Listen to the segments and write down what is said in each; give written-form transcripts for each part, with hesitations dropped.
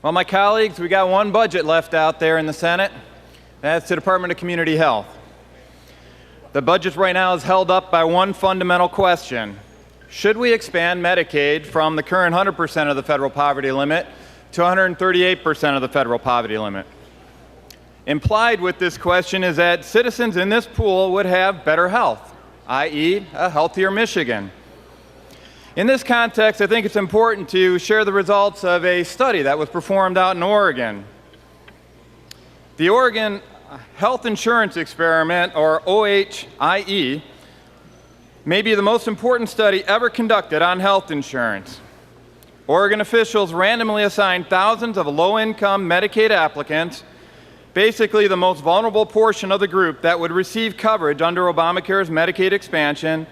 Well, my colleagues, we got one budget left out there in the Senate. That's the Department of Community Health. The budget right now is held up by one fundamental question. Should we expand Medicaid from the current 100% of the federal poverty limit to 138% of the federal poverty limit? Implied with this question is that citizens in this pool would have better health, i.e., a healthier Michigan. In this context, I think it's important to share the results of a study that was performed out in Oregon. The Oregon Health Insurance Experiment, or OHIE, may be the most important study ever conducted on health insurance. Oregon officials randomly assigned thousands of low-income Medicaid applicants, basically the most vulnerable portion of the group that would receive coverage under Obamacare's Medicaid expansion,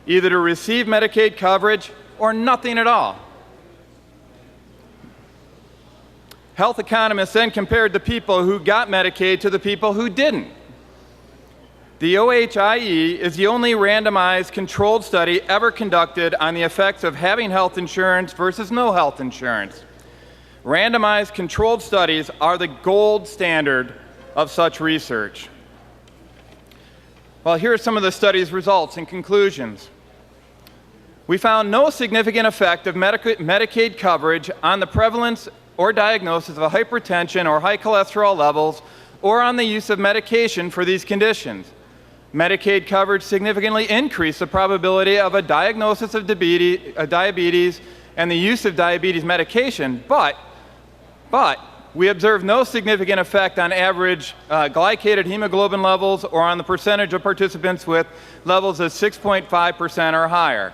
either to receive Medicaid coverage or nothing at all. Health economists then compared the people who got Medicaid to the people who didn't. The OHIE is the only randomized controlled study ever conducted on the effects of having health insurance versus no health insurance. Randomized controlled studies are the gold standard of such research. Well, here are some of the study's results and conclusions. We found no significant effect of Medicaid coverage on the prevalence or diagnosis of hypertension or high cholesterol levels, or on the use of medication for these conditions. Medicaid coverage significantly increased the probability of a diagnosis of diabetes and the use of diabetes medication, but we observed no significant effect on average glycated hemoglobin levels or on the percentage of participants with levels of 6.5% or higher.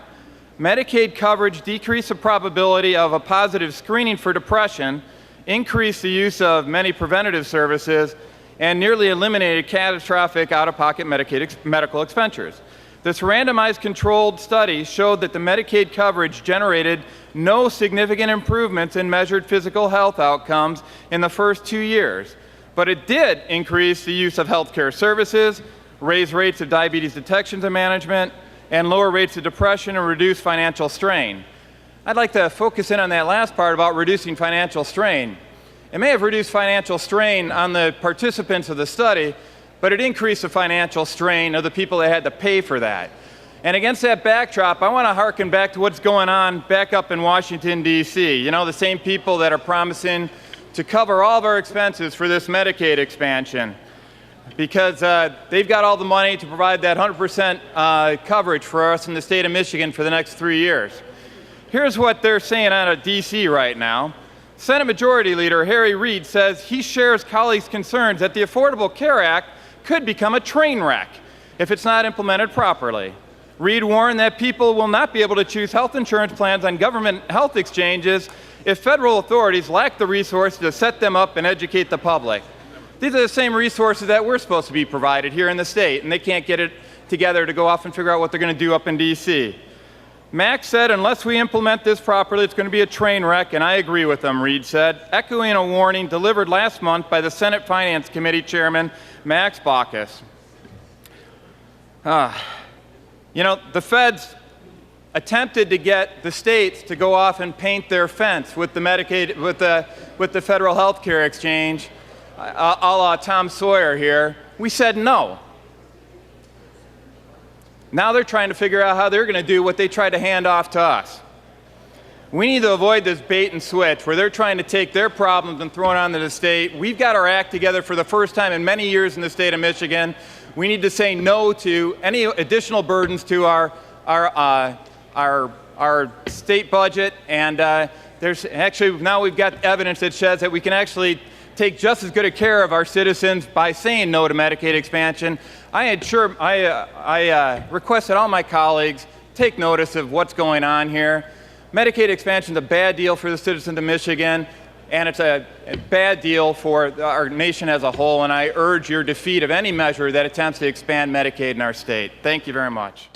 Medicaid coverage decreased the probability of a positive screening for depression, increased the use of many preventative services, and nearly eliminated catastrophic out-of-pocket medical expenditures. This randomized controlled study showed that the Medicaid coverage generated no significant improvements in measured physical health outcomes in the first 2 years, but it did increase the use of healthcare services, raise rates of diabetes detection and management, and lower rates of depression and reduce financial strain. I'd like to focus in on that last part about reducing financial strain. It may have reduced financial strain on the participants of the study, but it increased the financial strain of the people that had to pay for that. And against that backdrop, I want to harken back to what's going on back up in Washington, D.C. You know, the same people that are promising to cover all of our expenses for this Medicaid expansion, because they've got all the money to provide that 100% coverage for us in the state of Michigan for the next 3 years. Here's what they're saying out of D.C. right now. Senate Majority Leader Harry Reid says he shares colleagues' concerns that the Affordable Care Act could become a train wreck if it's not implemented properly. Reid warned that people will not be able to choose health insurance plans on government health exchanges if federal authorities lack the resources to set them up and educate the public. These are the same resources that we're supposed to be provided here in the state, and they can't get it together to go off and figure out what they're going to do up in D.C. Max said, unless we implement this properly, it's going to be a train wreck, and I agree with him, Reid said, echoing a warning delivered last month by the Senate Finance Committee Chairman, Max Baucus. You know, the feds attempted to get the states to go off and paint their fence with the Medicaid, with the federal health care exchange, a la Tom Sawyer here. We said no. Now they're trying to figure out how they're going to do what they tried to hand off to us. We need to avoid this bait and switch where they're trying to take their problems and throw it onto the state. We've got our act together for the first time in many years in the state of Michigan. We need to say no to any additional burdens to our state budget, and there's actually now we've got evidence that says that we can actually take just as good a care of our citizens by saying no to Medicaid expansion. I requested all my colleagues take notice of what's going on here. Medicaid expansion is a bad deal for the citizens of Michigan, and it's a bad deal for our nation as a whole, and I urge your defeat of any measure that attempts to expand Medicaid in our state. Thank you very much.